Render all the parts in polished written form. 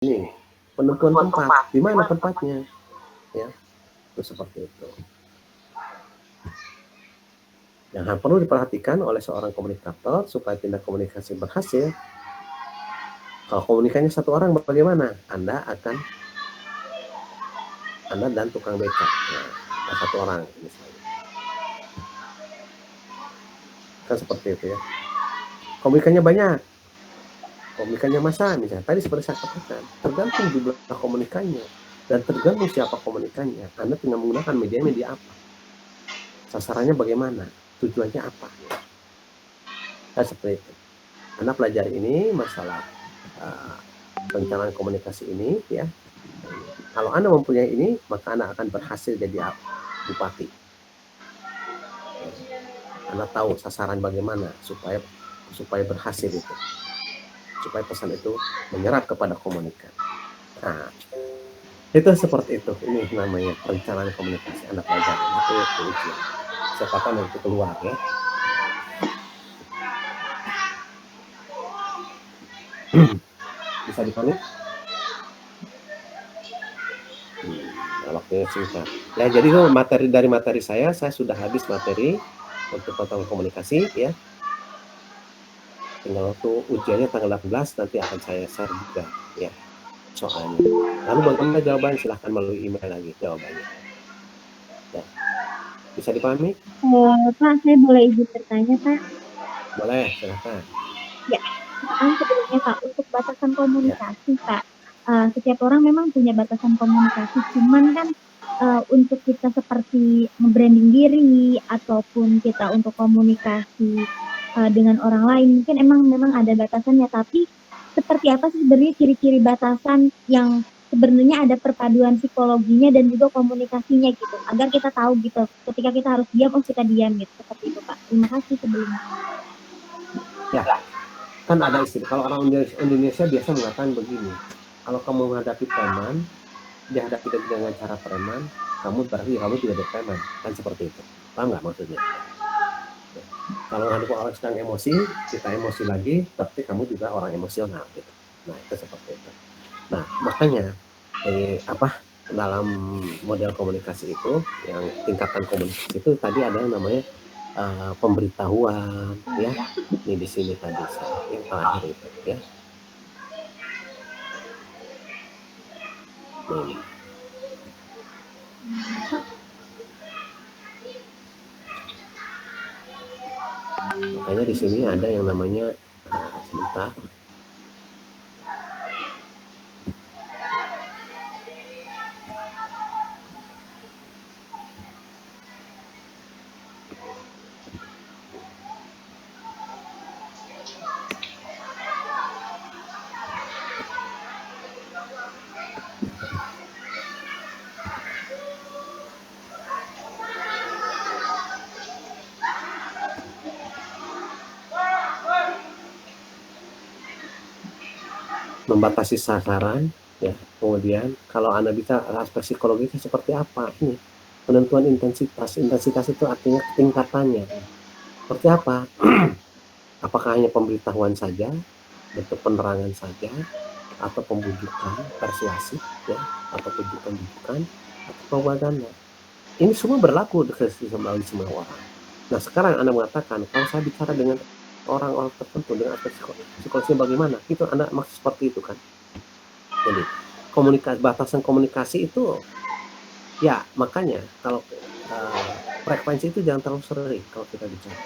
ini penentuan tempat, di mana tempatnya, ya, itu seperti itu. Yang perlu diperhatikan oleh seorang komunikator supaya tindak komunikasi berhasil. Kalau komunikasinya satu orang, bagaimana? Anda dan tukang beca, nah, satu orang misalnya, kan seperti itu ya. Komunikasinya banyak, komunikasinya massa misalnya, tadi seperti saya katakan, tergantung jumlah komunikasinya dan tergantung siapa komunikasinya. Anda tinggal menggunakan media apa, sasarannya bagaimana, tujuannya apa, kan seperti itu. Anda pelajari ini masalah perencanaan komunikasi ini ya. Kalau Anda mempunyai ini, maka Anda akan berhasil jadi bupati. Anda tahu sasaran bagaimana supaya berhasil itu, supaya pesan itu menyerap kepada komunikan. Nah, itu seperti itu. Ini namanya perencanaan komunikasi. Anda pelajari itu ujian. Siapa tahu nanti keluar ya. Bisa dipahami? Waktunya singkat. Ya, jadi itu materi saya sudah habis materi untuk tentang komunikasi ya. Tinggal waktu ujiannya tanggal 18 nanti akan saya share juga ya soalnya. Lalu bagaimana jawaban? Silahkan melalui email lagi jawabannya. Ya. Bisa dipahami? Pak, saya boleh izin bertanya, Pak? Boleh, silahkan. Ya, kan sebelumnya Pak, untuk batasan komunikasi ya. Pak, setiap orang memang punya batasan komunikasi, cuman kan untuk kita seperti nge-branding diri ataupun kita untuk komunikasi dengan orang lain, mungkin memang ada batasannya, tapi seperti apa sih sebenarnya ciri-ciri batasan yang sebenarnya ada perpaduan psikologinya dan juga komunikasinya gitu, agar kita tahu gitu, ketika kita harus diam, kita diam gitu, seperti itu Pak. Terima kasih sebelumnya. Ya, kan ada istilah, kalau orang Indonesia biasa mengatakan begini, kalau kamu menghadapi preman, dihadapi dengan cara preman, kamu berarti kamu tidak ada preman, kan seperti itu. Paham nggak maksudnya? Kalau menghadapi orang sedang emosi, kita emosi lagi, berarti kamu juga orang emosional gitu. Nah, itu seperti itu. Nah, makanya dalam model komunikasi itu, yang tingkatan komunikasi itu tadi ada yang namanya pemberitahuan ya. Ini di sini tadi yang terakhir itu ya. Ini. Makanya di sini ada yang namanya sebentar. Membatasi sasaran ya. Kemudian kalau Anda bisa aspek psikologisnya seperti apa, ini penentuan intensitas itu artinya tingkatannya seperti apa. Apakah hanya pemberitahuan saja, bentuk penerangan saja, atau pembujukan persuasif ya, atau bujukan atau propaganda. Ini semua berlaku bagi semua orang. Nah, sekarang Anda mengatakan kalau saya bicara dengan orang-orang tertentu dengan aspek psikologisnya bagaimana, itu Anda maksud seperti itu kan. Jadi batasan komunikasi itu ya, makanya kalau frekuensi itu jangan terlalu sering kalau kita bicara.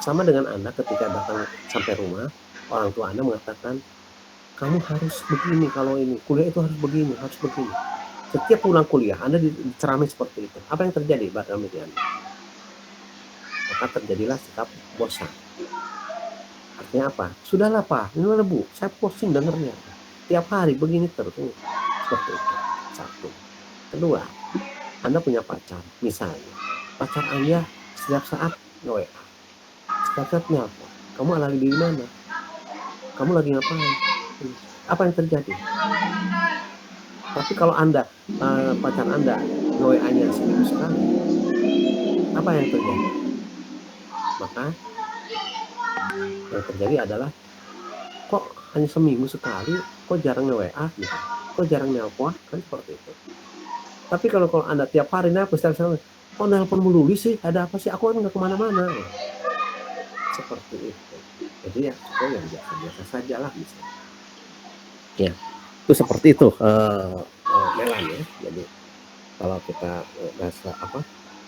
Sama dengan Anda ketika datang sampai rumah, orang tua Anda mengatakan kamu harus begini, kalau ini kuliah itu harus begini. Setiap pulang kuliah Anda diceramai seperti itu. Apa yang terjadi dalam diri Anda? Maka terjadilah sikap bosan. Artinya apa? Sudahlah Pak, ini Bu, saya pusing dengernya. Tiap hari begini terus. Seperti itu. Satu. Kedua, Anda punya pacar, misalnya. Pacar Anda setiap saat WA. Setiap saat nelpon. Kamu lagi di mana? Kamu lagi ngapain? Apa yang terjadi? Tapi kalau Anda, pacar Anda WA-nya seminggu sekali, apa yang terjadi? Maka yang terjadi adalah kok hanya seminggu sekali, kok jarang nge-WA gitu, kok jarang nelpon, kan seperti itu. Tapi kalau Anda tiap hari nelpon, kok nelpon melulu sih, ada apa sih, aku kan nggak kemana-mana. Seperti itu. Jadi ya cukup yang biasa-biasa saja lah misalnya. Ya, itu seperti itu, Melan ya. Jadi kalau kita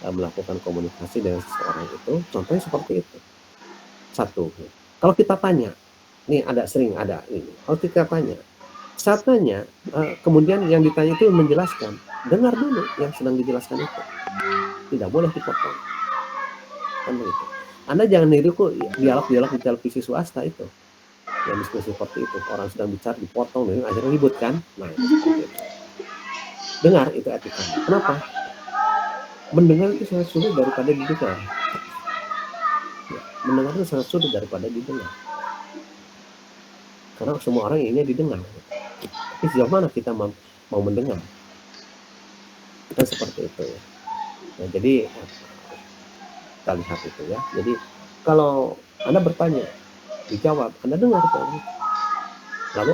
melakukan komunikasi dengan seseorang itu, contohnya seperti itu. Satu, kalau kita tanya, nih sering ada ini, kalau kita tanya, saat tanya, kemudian yang ditanya itu menjelaskan, dengar dulu yang sedang dijelaskan itu, tidak boleh dipotong, kan begitu. Anda jangan niru kok dialog-dialog di televisi swasta itu, yang diskusi seperti itu, orang sedang bicara dipotong, dan akhirnya ribut kan. Nah, seperti itu. Dengar, itu etikanya. Kenapa? Mendengar itu sangat sulit daripada didengar. Ya, mendengar itu sangat sulit daripada didengar. Karena semua orang inginnya didengar. Tapi sejauh mana kita mau mendengar? Kan seperti itu ya. Nah, jadi kita lihat itu ya. Jadi kalau Anda bertanya, dijawab, Anda dengar kan? Lalu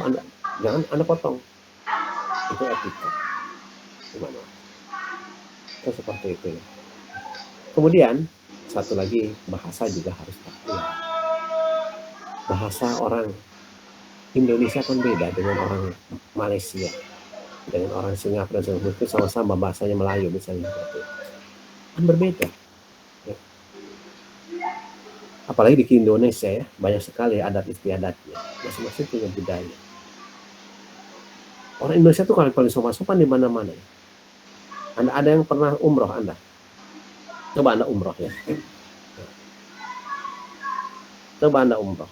jangan Anda potong. Itu etika. Gimana? Kan seperti itu ya. Kemudian satu lagi, bahasa juga harus tahu. Bahasa orang Indonesia kan beda dengan orang Malaysia, dengan orang Singapura, mungkin sama-sama bahasanya Melayu misalnya, kan berbeda ya. Apalagi di Indonesia ya, banyak sekali adat istiadatnya, masing-masing punya budaya. Orang Indonesia tuh paling sopan di mana-mana ya. Anda ada yang pernah umroh Anda? Coba Anda umroh ya. Coba Anda umroh.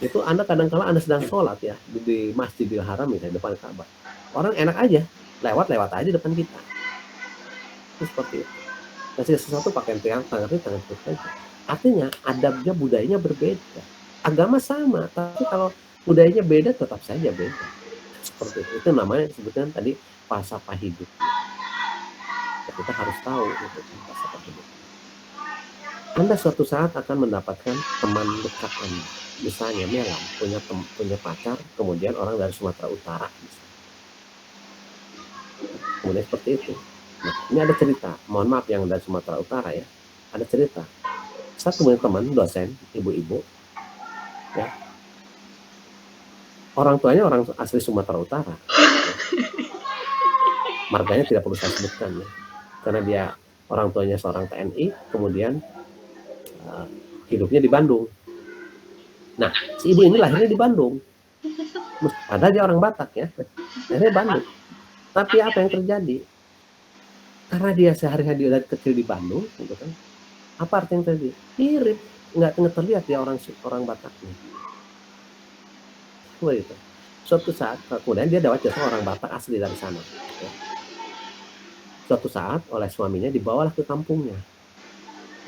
Itu Anda kadang-kala Anda sedang sholat ya di Masjidil Haram misalnya depan Ka'bah. Orang enak aja, lewat aja depan kita. Itu seperti itu. Kasih sesuatu pakai tangan kita. Artinya adabnya, budayanya berbeda. Agama sama, tapi kalau budayanya beda tetap saja beda. Seperti itu. Itu namanya disebutkan tadi falsafah hidup. Kita harus tahu itu falsafah hidup. Anda suatu saat akan mendapatkan teman dekat Anda. Misalnya Melan punya pacar, kemudian orang dari Sumatera Utara. Kemudian seperti itu. Nah, ini ada cerita. Mohon maaf yang dari Sumatera Utara ya. Ada cerita. Satu punya teman dosen, ibu-ibu, ya. Orang tuanya orang asli Sumatera Utara. Ya. Marganya tidak perlu saya sebutkan ya. Karena dia orang tuanya seorang TNI, kemudian hidupnya di Bandung. Nah, si ibu ini lahirnya di Bandung. Padahal dia orang Batak ya. Lahirnya Bandung. Tapi apa yang terjadi? Karena dia sehari-hari dari kecil di Bandung, gitu kan. Apa arti yang terjadi? Mirip, nggak terlihat dia orang Bataknya. Begitu. Suatu saat, kemudian dia dapat jasa orang Batak asli dari sana. Ya. Suatu saat oleh suaminya dibawalah ke kampungnya,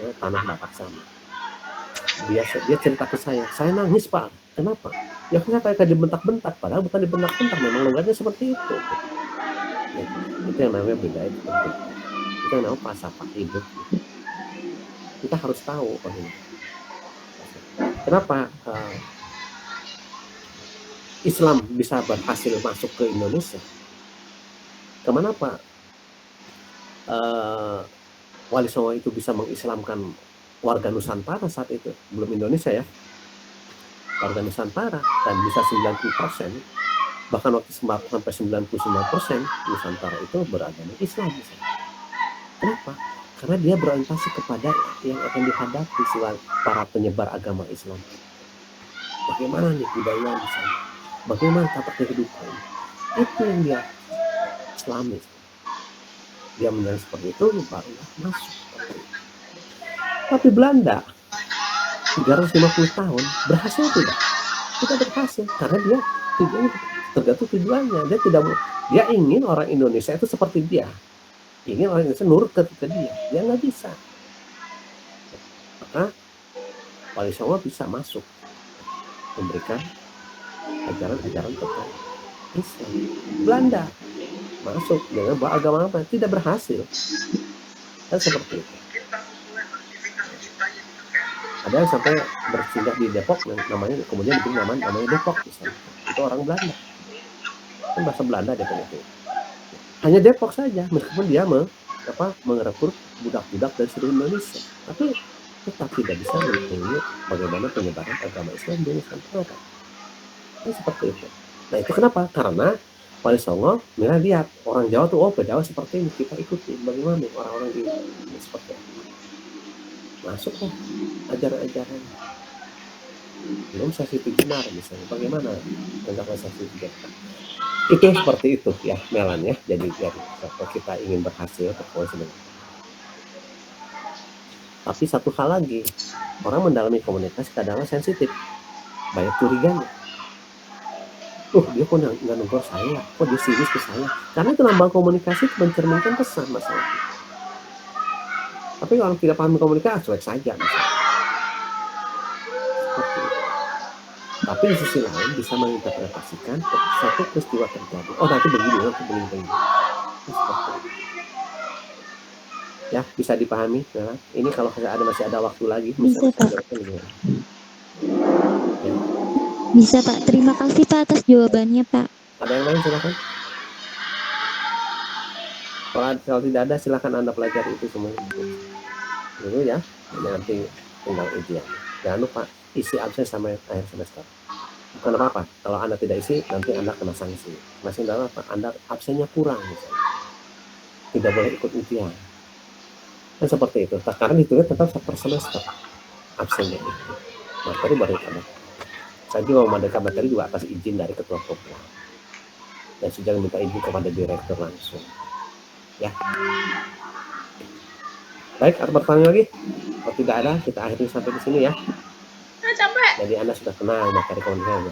ya, tanah Batak sana. Dia cerita ke saya nangis Pak. Kenapa? Ya saya kayak dibentak-bentak, padahal bukan dibentak-bentak, memang logatnya seperti itu. Ya, itu yang namanya budaya itu penting. Itu yang namanya falsafah hidup. Kita harus tahu kenapa Islam bisa berhasil masuk ke Indonesia. Kemana Pak? Wali Songo itu bisa mengislamkan warga Nusantara saat itu, belum Indonesia ya, warga Nusantara, dan bisa 90%, bahkan waktu sampai 99% Nusantara itu beragama Islam. Kenapa? Karena dia berorientasi kepada yang akan dihadapi para penyebar agama Islam. Bagaimana nih budaya di sana? Bagaimana tata kehidupan? Itu yang dia Islami. Dia menjadi seperti itu, barulah masuk. Tapi Belanda 350 tahun berhasil tidak? Tidak berhasil karena dia tergantung tujuannya. Dia ingin orang Indonesia itu seperti dia. Ingin orang Indonesia nurut ke dia. Dia nggak bisa. Maka Wali Songo bisa masuk memberikan ajaran-ajaran tentang Islam. Belanda masuk dengan agama apa? Tidak berhasil. Kan seperti itu. Ada ada yang sampai bersinggah di Depok, namanya kemudian bikin namanya Depok misalnya. Itu orang Belanda, kan bahasa Belanda Depok itu. Hanya Depok saja, meskipun dia merekrut budak-budak dari seluruh Indonesia, tapi tetap tidak bisa mengetahui bagaimana penyebaran agama Islam di Nusantara. Kan seperti itu. Nah itu kenapa? Karena Wali Songo lihat orang Jawa tuh, oh Jawa seperti ini, kita ikuti bagaimana orang-orang di seperti apa. Masuklah ajaran-ajaran. Belum Sasi Jenar misalnya, bagaimana tentang Sasi Jenar. Itu seperti itu ya Melan ya. Jadi kalau kita ingin berhasil sebenarnya. Tapi satu hal lagi, orang mendalami komunitas kadang-kadang sensitif, banyak curiganya. Dia kok nggak negor saya, kok dia serius ke saya, karena itu lambang komunikasi mencerminkan pesan masalah. Tapi orang tidak paham komunikasi cuek saja misalnya. Seperti itu. Tapi di sisi lain bisa menginterpretasikan satu peristiwa terjadi, nanti begini, nanti begini. Seperti itu. Ya, bisa dipahami ya. Ini kalau masih ada waktu lagi bisa Pak. Ya. Bisa Pak, terima kasih Pak atas jawabannya Pak. Ada yang lain silakan. Kalau tidak ada silakan Anda pelajari itu semua dulu ya. Nanti tinggal ujian. Jangan lupa isi absen sampai akhir semester. Bukan apa-apa, kalau Anda tidak isi nanti Anda kena sanksi. Masih dalam apa? Anda absennya kurang misalnya. Tidak boleh ikut ujian. Kan seperti itu. Karena itu tetap per semester absennya itu. Materi baru ada. Saya juga memadamkan materi juga atas izin dari ketua program. Dan sudah minta izin kepada direktur langsung. Ya. Baik, ada pertanyaan lagi? Kalau tidak ada, kita akhiri sampai di sini ya. Jadi Anda sudah kenal materi komunikasi.